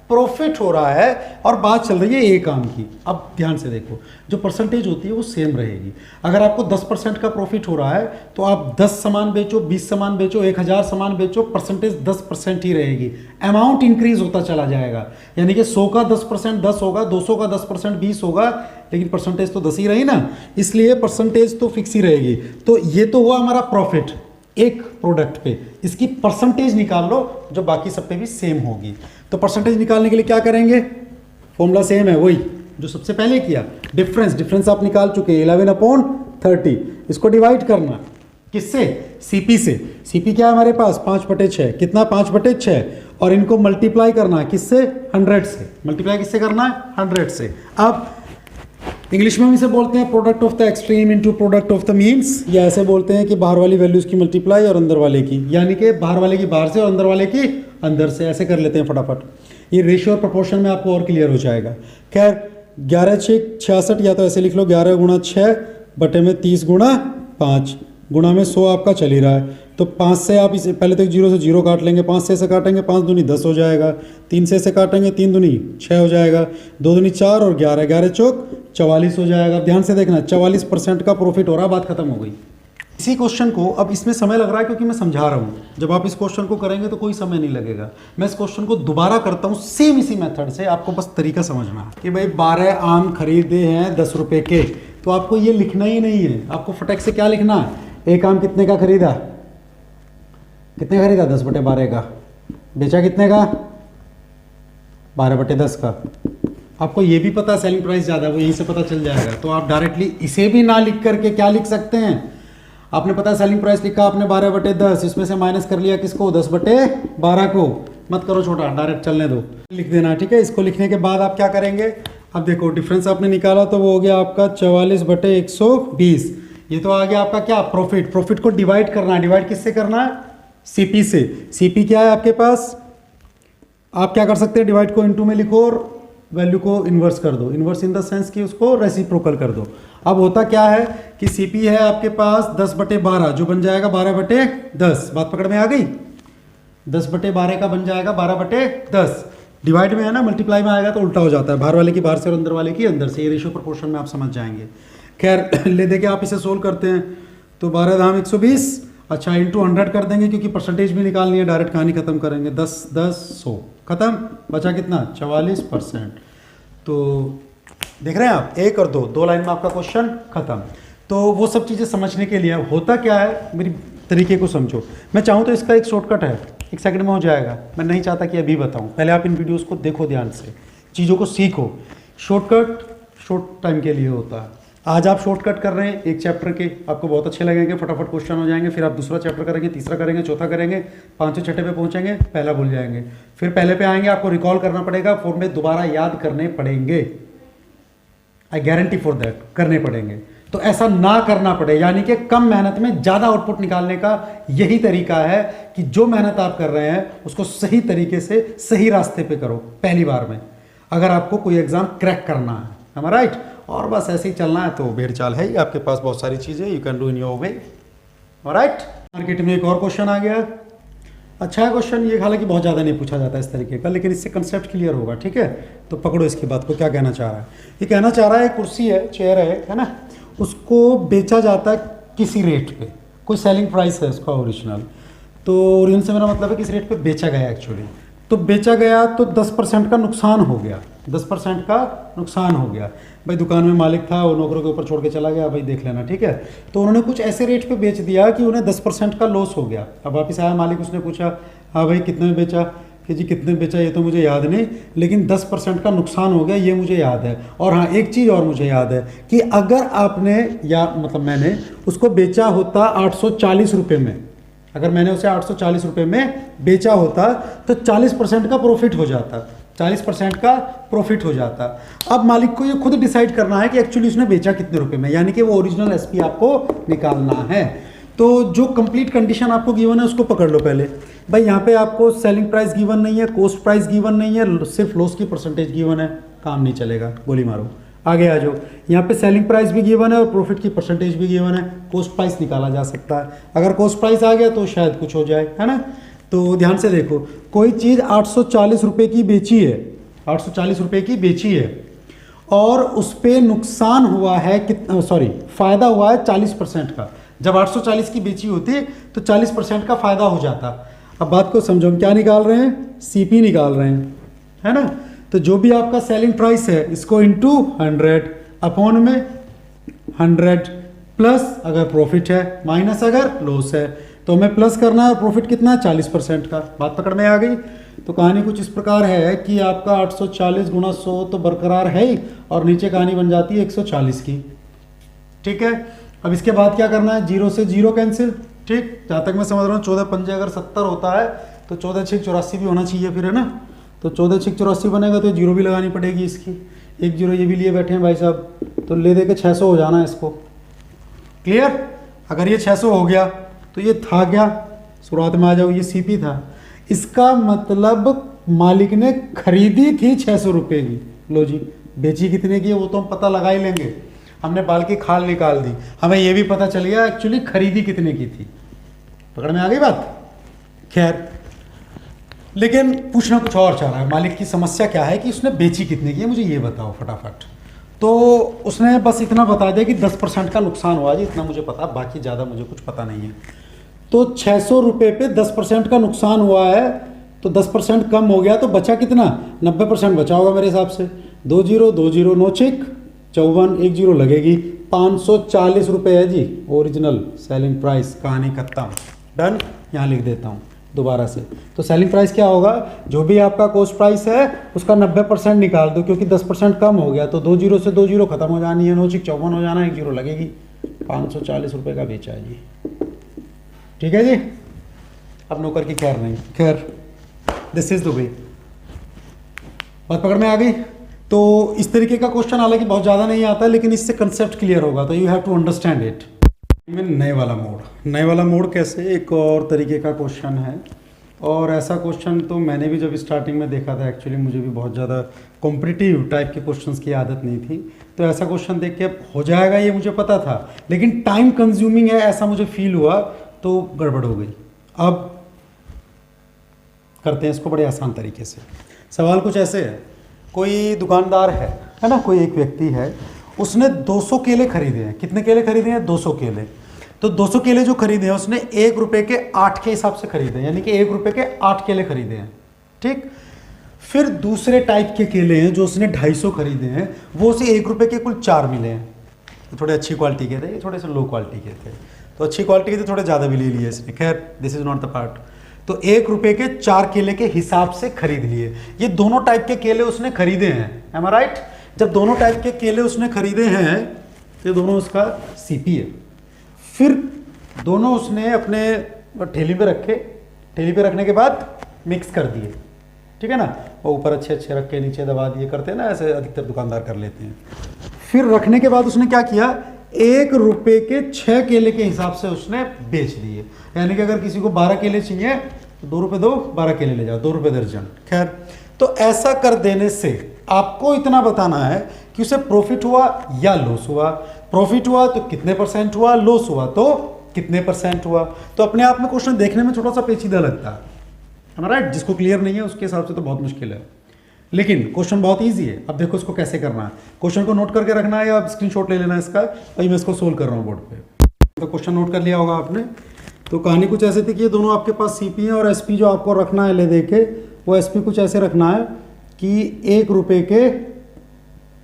A: प्रॉफिट हो रहा है और बात चल रही है एक आम की। अब ध्यान से देखो, जो परसेंटेज होती है वो सेम रहेगी। अगर आपको 10% का प्रॉफिट हो रहा है तो आप 10 सामान बेचो, 20 सामान बेचो, 1000 सामान बेचो, परसेंटेज 10% ही रहेगी। अमाउंट इंक्रीज होता चला जाएगा, यानी कि 100 का 10% 10 होगा, 200 का 10% 20 होगा, लेकिन परसेंटेज तो 10 ही रही ना, इसलिए परसेंटेज तो फिक्स ही रहेगी। तो ये तो हुआ हमारा प्रॉफिट एक प्रोडक्ट पे। इसकी परसेंटेज निकाल लो जो बाकी सब पे भी सेम होगी। तो परसेंटेज निकालने के लिए क्या करेंगे? फॉर्मूला सेम है, वही जो सबसे पहले किया। डिफरेंस आप निकाल चुके हैं, 11/30। इसको डिवाइड करना किससे? CP से। CP क्या है हमारे पास? 5/6। कितना? 5/6। और इनको मल्टीप्लाई करना है किससे? 100 से। मल्टीप्लाई किससे करना है? 100 से। अब इंग्लिश में हम इसे बोलते हैं product of the extreme into product of the means, या ऐसे बोलते हैं कि बाहर वाली वैल्यूज की मल्टीप्लाई और अंदर वाले की, यानी कि बाहर वाले की बाहर से और अंदर वाले की अंदर से। ऐसे कर लेते हैं फटाफट, ये रेशियो और प्रोपोर्शन में आपको और क्लियर हो जाएगा। खैर 11 6 66, या तो ऐसे लिख लो 11 × 6 बटे में 30 × 5, गुणा में 100 आपका चल ही रहा है, तो 5 से आप इसे पहले तो 0 से 0 काट लेंगे, 5 से इसे काटेंगे 5 दूनी 10 हो जाएगा, 3 से इसे काटेंगे 3 दूनी 6 हो जाएगा, 2 दूनी 4 और 11, 11 चौक 44 हो जाएगा। ध्यान से देखना 44% का प्रॉफिट हो रहा है, बात खत्म हो गई। इसी क्वेश्चन को अब इसमें समय लग रहा है क्योंकि मैं समझा रहा हूँ, जब आप इस क्वेश्चन को करेंगे तो कोई समय नहीं लगेगा। मैं इस क्वेश्चन को दोबारा करता हूँ सेम इसी मेथड से, आपको बस तरीका समझना है कि भाई 12 आम खरीदे हैं 10 रुपए के, तो आपको ये लिखना ही नहीं है, आपको फटक से क्या लिखना है, एक आम कितने का खरीदा, कितने खरीदा 10/12 का, बेचा कितने का 12/10 का। आपको ये भी पता सेलिंग प्राइस ज़्यादा है, वो यहीं से पता चल जाएगा, तो आप डायरेक्टली इसे भी ना लिख करके क्या लिख सकते हैं, आपने पता सेलिंग प्राइस लिखा आपने 12/10, इसमें से माइनस कर लिया किसको 10/12 को, मत करो छोटा, डायरेक्ट चलने दो, लिख देना, ठीक है। इसको लिखने के बाद आप क्या करेंगे, अब देखो डिफरेंस आपने निकाला तो वो हो गया आपका 44/120, ये तो आ गया आपका क्या प्रॉफिट। प्रॉफिट को डिवाइड करना है, डिवाइड किससे करना है, सीपी से। सीपी क्या है आपके पास, आप क्या कर सकते हैं, डिवाइड को इनटू में लिखो और वैल्यू को इन्वर्स कर दो, इन्वर्स इन द सेंस कि उसको रेसिप्रोकल कर दो। अब होता क्या है कि सीपी है आपके पास 10/12 जो बन जाएगा 12/10, बात पकड़ में आ गई, 10/12 का बन जाएगा 12/10, डिवाइड में है ना, मल्टीप्लाई में आएगा तो उल्टा हो जाता है, बाहर वाले की बाहर से और अंदर वाले की अंदर से, ये रेशियो प्रोपोर्शन में आप समझ जाएंगे। खैर ले दे के आप इसे सोल्व करते हैं तो 12 धाम 120, अच्छा इंटू 100 कर देंगे क्योंकि परसेंटेज भी निकालनी है, डायरेक्ट कहानी खत्म करेंगे, 10 10 100 खत्म, बचा कितना 44%। तो देख रहे हैं आप, 1 और 2 लाइन में आपका क्वेश्चन खत्म। तो वो सब चीज़ें समझने के लिए होता क्या है, मेरी तरीके को समझो। मैं चाहूँ तो इसका एक शॉर्टकट है, 1 सेकंड में हो जाएगा, मैं नहीं चाहता कि अभी बताऊँ, पहले आप इन वीडियोज़ को देखो ध्यान से, चीज़ों को सीखो। शॉर्टकट शॉर्ट टाइम के लिए होता है। आज आप शॉर्टकट कर रहे हैं एक चैप्टर के, आपको बहुत अच्छे लगेंगे, फटाफट क्वेश्चन हो जाएंगे, फिर आप दूसरा चैप्टर करेंगे, तीसरा करेंगे, चौथा करेंगे, 5वें छठे पे पहुंचेंगे, पहला भूल जाएंगे, फिर पहले पे आएंगे, आपको रिकॉल करना पड़ेगा, फॉर्मूले दोबारा याद करने पड़ेंगे, आई गारंटी फॉर दैट, करने पड़ेंगे। तो ऐसा ना करना पड़े, यानी कि कम मेहनत में ज़्यादा आउटपुट निकालने का यही तरीका है कि जो मेहनत आप कर रहे हैं उसको सही तरीके से सही रास्ते पे करो पहली बार में, अगर आपको कोई एग्जाम क्रैक करना है, am I right? और बस ऐसे ही चलना है तो भेड़ चाल है ही, आपके पास बहुत सारी चीज़ें you can do in your way, right. Market में एक और क्वेश्चन आ गया, अच्छा है क्वेश्चन ये, हालांकि बहुत ज़्यादा नहीं पूछा जाता इस तरीके का, लेकिन इससे कंसेप्ट क्लियर होगा, ठीक है। तो पकड़ो इसकी बात को, क्या कहना चाह रहा है, ये कहना चाह रहा है कुर्सी है, चेयर है ना, उसको बेचा जाता है किसी रेट पे, कोई सेलिंग प्राइस है उसका ओरिजिनल, तो ओरिजिनल से मेरा मतलब है किस रेट पे बेचा गया एक्चुअली, तो बेचा गया तो 10% का नुकसान हो गया, 10% का नुकसान हो गया। भाई दुकान में मालिक था, वो नौकरों के ऊपर छोड़ के चला गया, भाई देख लेना, ठीक है। तो उन्होंने कुछ ऐसे रेट पे बेच दिया कि उन्हें 10% का लॉस हो गया। अब वापस आया मालिक, उसने पूछा हाँ भाई कितने में बेचा, कि जी कितने में बेचा ये तो मुझे याद नहीं, लेकिन 10% का नुकसान हो गया ये मुझे याद है। और हाँ एक चीज़ और मुझे याद है कि अगर आपने या मतलब मैंने उसको बेचा होता 840 रुपये में, अगर मैंने उसे 840 रुपये में बेचा होता तो 40% का प्रॉफिट हो जाता, 40% का प्रॉफिट हो जाता। अब मालिक को ये खुद डिसाइड करना है कि एक्चुअली उसने बेचा कितने रुपए में, यानी कि वो ओरिजिनल एसपी आपको निकालना है। तो जो कंप्लीट कंडीशन आपको गिवन है उसको पकड़ लो पहले। भाई यहाँ पे आपको सेलिंग प्राइस गिवन नहीं है, कॉस्ट प्राइस गिवन नहीं है, सिर्फ लॉस की परसेंटेज गिवन है, काम नहीं चलेगा, गोली मारो, आगे आ जाओ। यहाँ पे सेलिंग प्राइस भी गिवन है और प्रॉफिट की परसेंटेज भी गिवन है, कॉस्ट प्राइस निकाला जा सकता है, अगर कॉस्ट प्राइस आ गया तो शायद कुछ हो जाए, है ना। तो ध्यान से देखो, कोई चीज़ 840 रुपये की बेची है, 840 रुपये की बेची है और उस पर नुकसान हुआ है कितना, सॉरी फ़ायदा हुआ है 40% का। जब 840 की बेची होती तो 40% का फ़ायदा हो जाता। अब बात को समझो, हम क्या निकाल रहे हैं, सीपी निकाल रहे हैं, है ना। तो जो भी आपका सेलिंग प्राइस है इसको इंटू 100 अपॉन में 100 प्लस अगर प्रॉफिट है माइनस अगर लॉस है, तो हमें प्लस करना है, प्रॉफिट कितना है 40% का। बात पकड़ में आ गई। तो कहानी कुछ इस प्रकार है कि आपका 840 गुणा 100 तो बरकरार है ही, और नीचे कहानी बन जाती है 140 की, ठीक है। अब इसके बाद क्या करना है, 0 से 0 कैंसिल, ठीक। जहाँ तक मैं समझ रहा हूँ 14 पंजे अगर 70 होता है तो 14 6 84 भी होना चाहिए फिर, है ना। तो 14 6 84 बनेगा तो 0 भी लगानी पड़ेगी इसकी, 1 0 ये भी लिए बैठे हैं भाई साहब, तो ले दे के 600 हो जाना है इसको, क्लियर। अगर ये 600 हो गया तो ये था क्या, शुरुआत में आ जाओ, ये सीपी था, इसका मतलब मालिक ने खरीदी थी 600 रुपये की, लो जी बेची कितने की है वो तो हम पता लगा ही लेंगे। हमने बाल की खाल निकाल दी, हमें ये भी पता चल गया एक्चुअली खरीदी कितने की थी। पकड़ में आ गई बात। खैर, लेकिन पूछना कुछ और चाह रहा है, मालिक की समस्या क्या है कि उसने बेची कितने की है, मुझे ये बताओ फटाफट। तो उसने बस इतना बता दिया कि 10% का नुकसान हुआ जी, इतना मुझे पता, बाकी ज़्यादा मुझे कुछ पता नहीं है। तो 600 रुपये पे 10% का नुकसान हुआ है, तो 10% कम हो गया, तो बचा कितना, 90% बचा होगा मेरे हिसाब से। 2 0 2 0 9 चिक 54, 1 0 लगेगी, 540 रुपये है जी ओरिजिनल सेलिंग प्राइस। कहानी खत्म, डन। यहाँ लिख देता हूँ दोबारा से। तो सेलिंग प्राइस क्या होगा, जो भी आपका कॉस्ट प्राइस है उसका 90% निकाल दो, क्योंकि 10% कम हो गया, तो 2 0 से 2 0 खत्म हो जानी है, 9 चिक 54 हो जाना, 1 0 लगेगी, 540 रुपये का बेचा है जी। ठीक है जी, अब नौकर की खैर नहीं। खैर, दिस इज द वे। बात पकड़ में आ गई। तो इस तरीके का क्वेश्चन हालांकि बहुत ज़्यादा नहीं आता, लेकिन इससे कंसेप्ट क्लियर होगा, तो you have to understand it. नए वाला मोड, नए वाला मोड कैसे, एक और तरीके का क्वेश्चन है। और ऐसा क्वेश्चन तो मैंने भी जब स्टार्टिंग में देखा था, एक्चुअली मुझे भी बहुत ज़्यादा कॉम्पिटिटिव टाइप के क्वेश्चंस की आदत नहीं थी, तो ऐसा क्वेश्चन देख के हो जाएगा ये मुझे पता था, लेकिन टाइम कंज्यूमिंग है ऐसा मुझे फील हुआ, तो गड़बड़ हो गई। अब करते हैं इसको बड़े आसान तरीके से। सवाल कुछ ऐसे है, कोई दुकानदार है ना, कोई एक व्यक्ति है, उसने 200 केले खरीदे हैं। कितने केले खरीदे हैं, 200 केले। तो 200 केले जो खरीदे हैं उसने 1 रुपये के 8 के हिसाब से खरीदे, यानी कि 1 रुपये के 8 केले खरीदे हैं। ठीक, फिर दूसरे टाइप के केले हैं जो उसने 250 खरीदे हैं, वो उसे 1 रुपये के कुल 4 मिले हैं। तो थोड़े अच्छी क्वालिटी के थे, थोड़े से लो क्वालिटी के थे, तो अच्छी क्वालिटी के थे, थोड़े ज़्यादा भी ले लिए इसने। खैर, this is not the part. तो 1 रुपये के 4 केले के हिसाब से खरीद लिए। ये दोनों टाइप के केले उसने खरीदे हैं, एम आई राइट। जब दोनों टाइप के केले उसने खरीदे हैं, तो दोनों उसका सीपी है। फिर दोनों उसने अपने ठेली पे रखे, ठेली पे रखने के बाद मिक्स कर दिए, ठीक है ना, वो ऊपर अच्छे अच्छे रख के नीचे दबा दिए, करते हैं ना ऐसे, अधिकतर दुकानदार कर लेते हैं। फिर रखने के बाद उसने क्या किया, 1 रुपये के 6 केले के हिसाब से उसने बेच दिए। यानी कि अगर किसी को 12 केले चाहिए तो 2 रुपये दो, 12 केले ले जाओ, 2 रुपये दर्जन। खैर, तो ऐसा कर देने से आपको इतना बताना है कि उसे प्रॉफिट हुआ या लॉस हुआ। प्रॉफिट हुआ तो कितने परसेंट हुआ, लॉस हुआ तो कितने परसेंट हुआ। तो अपने आप में क्वेश्चन देखने में थोड़ा सा पेचीदा लगता है, राइट। जिसको क्लियर नहीं है उसके हिसाब से तो बहुत मुश्किल है, लेकिन क्वेश्चन बहुत इजी है। अब देखो इसको कैसे करना है, क्वेश्चन को नोट करके रखना है या स्क्रीनशॉट ले लेना है इसका, वही मैं इसको सोल्व कर रहा हूँ बोर्ड पे। तो क्वेश्चन नोट कर लिया होगा आपने। तो कहानी कुछ ऐसे थी कि ये दोनों आपके पास सीपी है, और एसपी जो आपको रखना है ले देके, वो एसपी कुछ ऐसे रखना है कि 1 रुपये के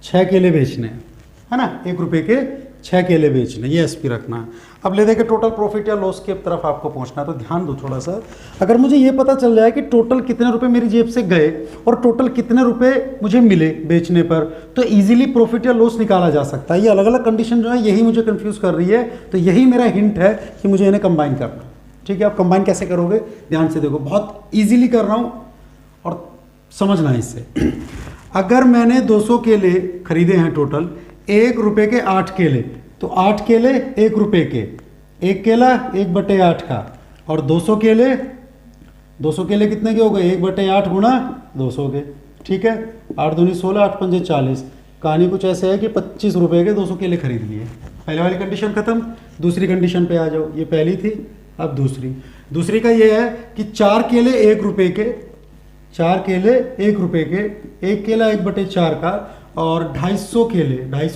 A: 6 केले बेचने हैं, है ना, 1 रुपये के 6 केले बेचने, ये एसपी रखना है। अब ले देके टोटल प्रॉफिट या लॉस की तरफ आपको पहुंचना है। तो ध्यान दो थोड़ा सा, अगर मुझे ये पता चल जाए कि टोटल कितने रुपए मेरी जेब से गए और टोटल कितने रुपए मुझे मिले बेचने पर, तो इजीली प्रॉफिट या लॉस निकाला जा सकता है। ये अलग अलग कंडीशन जो है यही मुझे कंफ्यूज कर रही है, तो यही मेरा हिंट है कि मुझे इन्हें कंबाइन करना। ठीक है, आप कंबाइन कैसे करोगे, ध्यान से देखो, बहुत ईजिली कर रहा हूँ और समझना है इससे। अगर मैंने 200 केले खरीदे हैं टोटल, 1 रुपये के 8 केले, तो 8 केले 1 रुपये के, 1 केला 1/8 का, और 200 केले, 200 केले कितने के हो गए, 1/8 गुणा 200 के। ठीक है, 8 दूनी 16, 8 पंजे 40। कहानी कुछ ऐसे है कि 25 रुपये के 200 केले खरीद लिए। पहले वाली कंडीशन खत्म, दूसरी कंडीशन पे आ जाओ। ये पहली थी, अब दूसरी का ये है कि 4 केले 1 रुपये के, 4 केले 1 रुपये के, 1 केला 1/4 का, और 250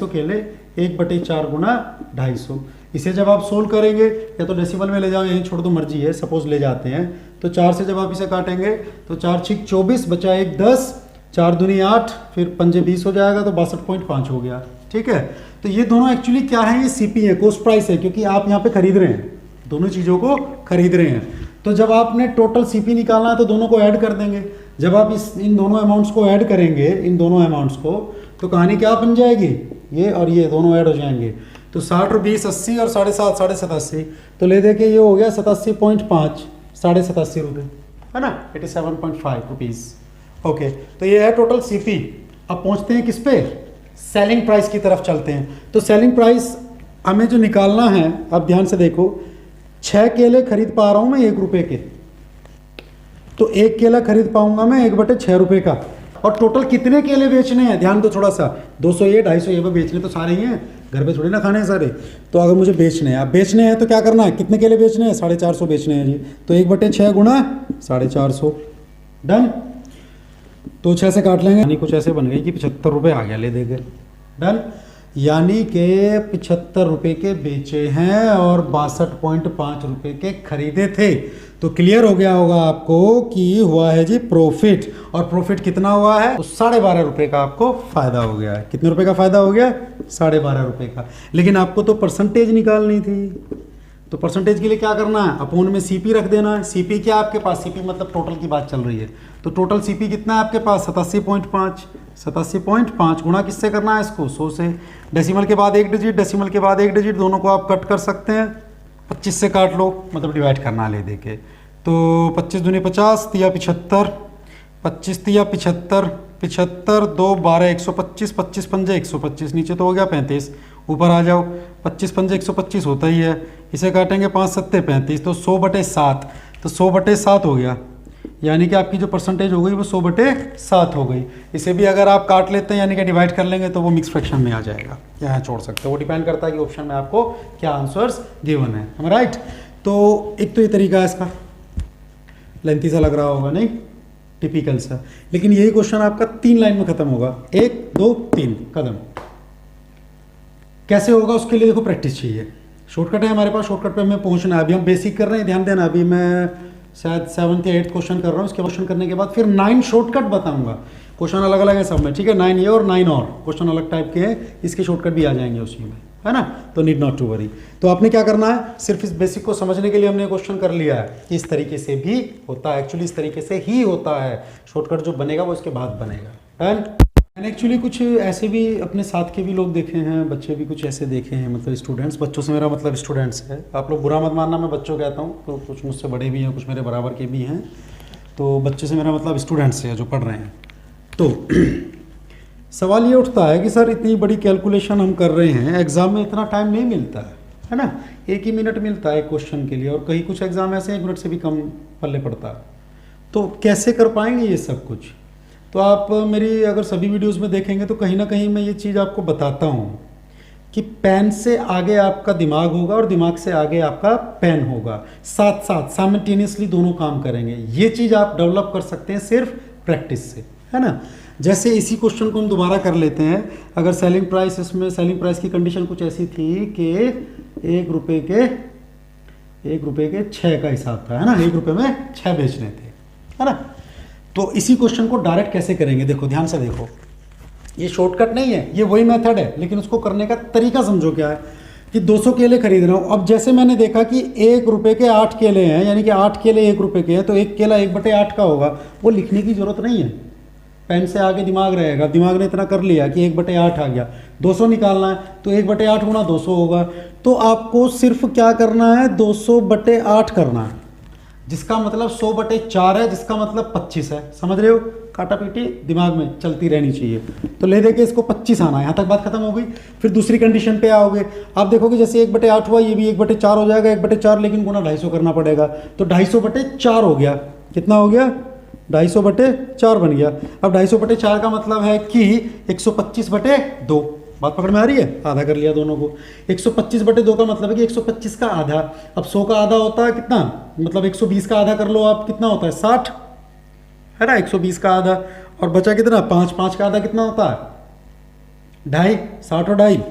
A: केले 1/4 गुणा 250। इसे जब आप सोल्व करेंगे, या तो डेसिमल में ले जाओ, यहीं छोड़ दो, मर्जी है, सपोज ले जाते हैं, तो 4 से जब आप इसे काटेंगे तो 4 6 24, बचा 1 10, 4 दूनी 8, फिर पंजे 20 हो जाएगा, तो 62.5 हो गया। ठीक है, तो ये दोनों एक्चुअली क्या है, ये सीपी है, कॉस्ट प्राइस है, क्योंकि आप यहाँ पे खरीद रहे हैं, दोनों चीज़ों को खरीद रहे हैं। तो जब आपने टोटल सीपी निकालना है तो दोनों को ऐड कर देंगे। जब आप इन दोनों अमाउंट्स को ऐड करेंगे, इन दोनों अमाउंट्स को, तो कहानी क्या बन जाएगी, ये और ये दोनों ऐड हो जाएंगे। तो 60 और 20 80 और 7.5 87, तो ले दे के ये हो गया 87.5, 87.5 रुपये, है ना, 87.5 रुपीज़। ओके, तो ये है टोटल सीपी। अब पहुंचते हैं किस पे, सेलिंग प्राइस की तरफ चलते हैं। तो सेलिंग प्राइस हमें जो निकालना है, अब ध्यान से देखो, 6 केले खरीद पा रहा हूं मैं 1 रुपये के, तो 1 केला खरीद पाऊंगा मैं 1/6 रुपये का। और टोटल कितने केले बेचने हैं, ध्यान दो थोड़ा सा, 200 ये 250 ये, बेचने तो सारे ही हैं, घर पे थोड़ी ना खाने हैं सारे। तो अगर मुझे बेचने हैं, अब बेचने हैं तो क्या करना है, कितने केले बेचने हैं, 450 बेचने हैं जी। तो 1/6 गुणा 450, डन। तो 6 से काट लेंगे, यानी कुछ ऐसे बन गई कि 75 रुपये आ गया, ले देंगे, डन। यानी कि 75 रुपये के बेचे हैं और 62.5 रुपये के खरीदे थे। तो क्लियर हो गया होगा आपको कि हुआ है जी प्रॉफिट, और प्रॉफिट कितना हुआ है, तो 12.5 रुपये का आपको फायदा हो गया है। कितने रुपए का फायदा हो गया, 12.5 रुपये का। लेकिन आपको तो परसेंटेज निकालनी थी, तो परसेंटेज के लिए क्या करना है, अपोन में सीपी रख देना है। सीपी क्या आपके पास, सीपी मतलब टोटल की बात चल रही है, तो टोटल सीपी कितना है आपके पास, 87.5, 87.5 गुणा किससे करना है इसको, 100 से। डेसिमल के बाद एक डिजिट, डेसिमल के बाद एक डिजिट, दोनों को आप कट कर सकते हैं, 25 से काट लो, मतलब डिवाइड करना ले दे के। तो 25 दूनी 50, तिया 75, 25 तिया 75, 75 2 12 125, 25 पंजे 125, नीचे तो हो गया 35, ऊपर आ जाओ, 25 पंजे 125 होता ही है, इसे काटेंगे 5 सत्ते 35, तो 100/7, तो 100/7 हो गया, यानी कि आपकी जो परसेंटेज हो गई वो 100/7 हो गई। इसे भी अगर आप काट लेते हैं यानी कि डिवाइड कर लेंगे तो वो मिक्स फ्रैक्शन में आ जाएगा, यहाँ छोड़ सकते हैं, वो डिपेंड करता है कि ऑप्शन में आपको क्या आंसर्स गिवन है, राइट। तो एक तो ये तरीका है इसका, लेंथी सा लग रहा होगा नहीं, टिपिकल सा, लेकिन यही क्वेश्चन आपका 3 लाइन में खत्म होगा, 1 2 3 कदम। कैसे होगा उसके लिए देखो प्रैक्टिस चाहिए, शॉर्टकट है हमारे पास, शॉर्टकट पे हमें पहुंचना है। अभी हम बेसिक कर रहे हैं, ध्यान देना, अभी मैं शायद 7th या 8th क्वेश्चन कर रहा हूँ, इसके क्वेश्चन करने के बाद फिर 9 शॉर्टकट बताऊंगा। क्वेश्चन अलग अलग है सब में, ठीक है, 9 ये और 9 और क्वेश्चन अलग टाइप के हैं, इसके शॉर्टकट भी आ जाएंगे उसी में, है ना, तो नीड नॉट टू वरी। तो आपने क्या करना है, सिर्फ इस बेसिक को समझने के लिए हमने क्वेश्चन कर लिया है कि इस तरीके से भी होता है, एक्चुअली इस तरीके से ही होता है, शॉर्टकट जो बनेगा वो इसके बाद बनेगा, डन। मैंने एक्चुअली कुछ ऐसे भी अपने साथ के भी लोग देखे हैं, बच्चे भी कुछ ऐसे देखे हैं, मतलब स्टूडेंट्स, बच्चों से मेरा मतलब स्टूडेंट्स है, आप लोग बुरा मत मानना, मैं बच्चों कहता हूँ, तो कुछ मुझसे बड़े भी हैं, कुछ मेरे बराबर के भी हैं, तो बच्चे से मेरा मतलब स्टूडेंट्स है जो पढ़ रहे हैं। तो सवाल ये उठता है कि सर इतनी बड़ी कैलकुलेशन हम कर रहे हैं, एग्ज़ाम में इतना टाइम नहीं मिलता है ना, 1 ही मिनट मिलता है क्वेश्चन के लिए, और कहीं कुछ एग्ज़ाम ऐसे 1 मिनट से भी कम पल्ले पड़ता है, तो कैसे कर पाएंगे ये सब कुछ। तो आप मेरी अगर सभी वीडियोस में देखेंगे तो कहीं ना कहीं मैं ये चीज़ आपको बताता हूँ कि पेन से आगे आपका दिमाग होगा और दिमाग से आगे आपका पेन होगा, साथ साथ साइमल्टेनियसली दोनों काम करेंगे। ये चीज़ आप डेवलप कर सकते हैं सिर्फ प्रैक्टिस से, है ना। जैसे इसी क्वेश्चन को हम दोबारा कर लेते हैं, अगर सेलिंग प्राइस, इसमें सेलिंग प्राइस की कंडीशन कुछ ऐसी थी कि 1 रुपये के 6 का हिसाब था, है ना, 1 रुपये में 6 बेचने थे, है ना। तो इसी क्वेश्चन को डायरेक्ट कैसे करेंगे, देखो ध्यान से देखो, ये शॉर्टकट नहीं है, ये वही मेथड है, लेकिन उसको करने का तरीका समझो क्या है। कि 200 केले खरीद रहा हूँ, अब जैसे मैंने देखा कि 1 रुपये के 8 केले हैं, यानी कि 8 केले 1 रुपये के हैं, तो 1 केला 1/8 का होगा, वो लिखने की जरूरत नहीं है, पेन से आगे दिमाग रहेगा, दिमाग ने इतना कर लिया कि 1/8 आ गया, 200 निकालना है तो 1/8 गुणा 200 होगा, तो आपको सिर्फ क्या करना है, 200/8 करना है, जिसका मतलब 100/4 है, जिसका मतलब 25 है, समझ रहे हो, काटा पीटी दिमाग में चलती रहनी चाहिए। तो ले देके इसको 25 आना है, यहाँ तक बात खत्म हो गई। फिर दूसरी कंडीशन पे आओगे, आप देखोगे जैसे 1/8 हुआ, ये भी 1/4 हो जाएगा, 1/4 लेकिन गुना 250 करना पड़ेगा, तो 250/4 हो गया, कितना हो गया, 250/4 बन गया। अब 250/4 का मतलब है कि 125/2, बात पकड़ में आ रही है, आधा कर लिया दोनों को। 125/2 का मतलब है कि 125 का आधा, अब 100 का आधा होता है कितना, मतलब 120 का आधा कर लो आप, कितना होता है 60, है ना, 120 का आधा, और बचा कितना 5, 5 का आधा कितना होता है 2.5, 60 और 2.5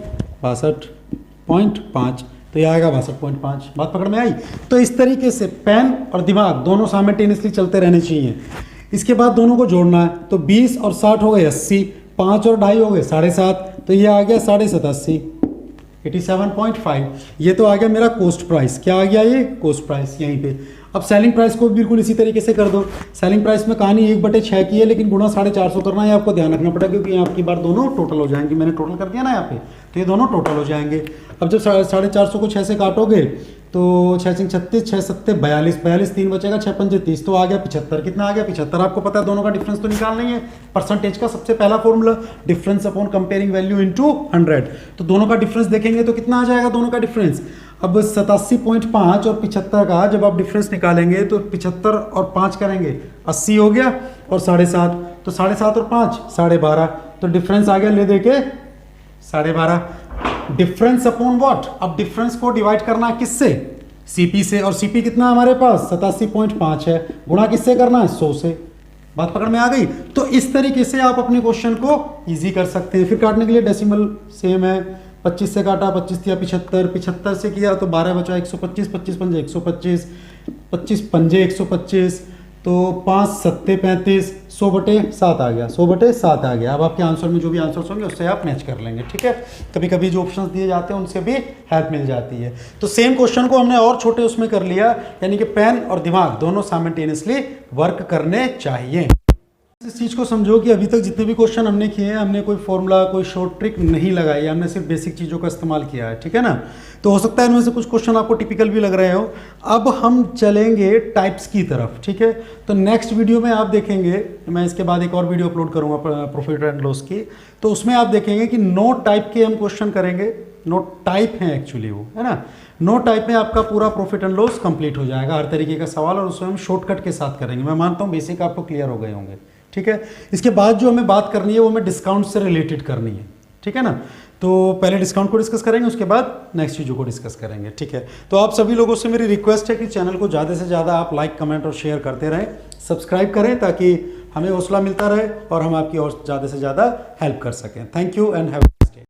A: 62.5, तो ये आएगा 62.5, बात पकड़ में आई। तो इस तरीके से पेन और दिमाग दोनों साइमल्टेनियसली चलते रहने चाहिए। इसके बाद दोनों को जोड़ना है, तो 20 और 60 हो गए 80, 5 और 2.5 हो गए 7.5, तो ये आ गया 87.5, 87.5। ये तो आ गया मेरा कॉस्ट प्राइस, क्या आ गया ये कॉस्ट प्राइस यहीं पे। अब सेलिंग प्राइस को बिल्कुल इसी तरीके से कर दो। सेलिंग प्राइस में कहानी 1/6 की है, लेकिन गुणा 450 करना है, आपको ध्यान रखना पड़ेगा, क्योंकि यहाँ की बार दोनों टोटल हो जाएंगे, मैंने टोटल कर दिया ना यहाँ पे, तो ये दोनों टोटल हो जाएंगे। अब जब 450 को 6 से काटोगे तो 6 6 36, 6 7 42, 42 3 बचेगा, 6 5 30, तो आ गया 75, कितना आ गया 75। आपको पता है दोनों का डिफरेंस तो निकालना ही है, परसेंटेज का सबसे पहला formula difference upon comparing value into 100, तो दोनों का डिफरेंस देखेंगे तो कितना आ जाएगा दोनों का डिफरेंस। अब 87.5 और 75 का जब आप डिफरेंस निकालेंगे तो 75 और 5 करेंगे 80 हो गया, और 7.5, तो 7.5 और 5 12.5, तो डिफरेंस आ गया ले दे के 12.5। डिफरेंस अपॉन व्हाट, अब डिफरेंस को डिवाइड करना है किससे, सीपी से, और सीपी कितना हमारे पास 87.5 है, गुणा किससे करना है 100 से। बात पकड़ में आ गई। तो इस तरीके से आप अपने क्वेश्चन को इजी कर सकते हैं। फिर काटने के लिए डेसिमल सेम है, 25 से काटा, 25 दिया 75, 75 से किया तो 12 बचा 125, 25 पंजे 125, 25 पंजे 125, तो 5 सत्ते 35, 100/7 आ गया, 100/7 आ गया। अब आपके आंसर में जो भी आंसर्स होंगे उससे आप मैच कर लेंगे, ठीक है। कभी कभी जो ऑप्शंस दिए जाते हैं उनसे भी हेल्प मिल जाती है। तो सेम क्वेश्चन को हमने और छोटे उसमें कर लिया, यानी कि पेन और दिमाग दोनों साइमल्टेनियसली वर्क करने चाहिए। इस चीज़ को समझो कि अभी तक जितने भी क्वेश्चन हमने किए हैं, हमने कोई फॉर्मूला, कोई शॉर्ट ट्रिक नहीं लगाई, हमने सिर्फ बेसिक चीज़ों का इस्तेमाल किया है, ठीक है ना। तो हो सकता है इनमें से कुछ क्वेश्चन आपको टिपिकल भी लग रहे हो। अब हम चलेंगे टाइप्स की तरफ, ठीक है। तो नेक्स्ट वीडियो में आप देखेंगे, मैं इसके बाद एक और वीडियो अपलोड करूँगा प्रॉफिट एंड लॉस की, तो उसमें आप देखेंगे कि 9 टाइप के हम क्वेश्चन करेंगे। 9 टाइप हैं एक्चुअली वो, है ना। 9 टाइप में आपका पूरा प्रॉफिट एंड लॉस कंप्लीट हो जाएगा, हर तरीके का सवाल, और उसमें हम शॉर्टकट के साथ करेंगे। मैं मानता हूँ बेसिक आपको क्लियर हो गए होंगे, ठीक है। इसके बाद जो हमें बात करनी है वो हमें डिस्काउंट से रिलेटेड करनी है, ठीक है ना। तो पहले डिस्काउंट को डिस्कस करेंगे, उसके बाद नेक्स्ट चीज़ों को डिस्कस करेंगे, ठीक है। तो आप सभी लोगों से मेरी रिक्वेस्ट है कि चैनल को ज़्यादा से ज़्यादा आप लाइक, कमेंट और शेयर करते रहें, सब्सक्राइब करें, ताकि हमें हौसला मिलता रहे और हम आपकी और ज़्यादा से ज़्यादा हेल्प कर सकें। Thank you and have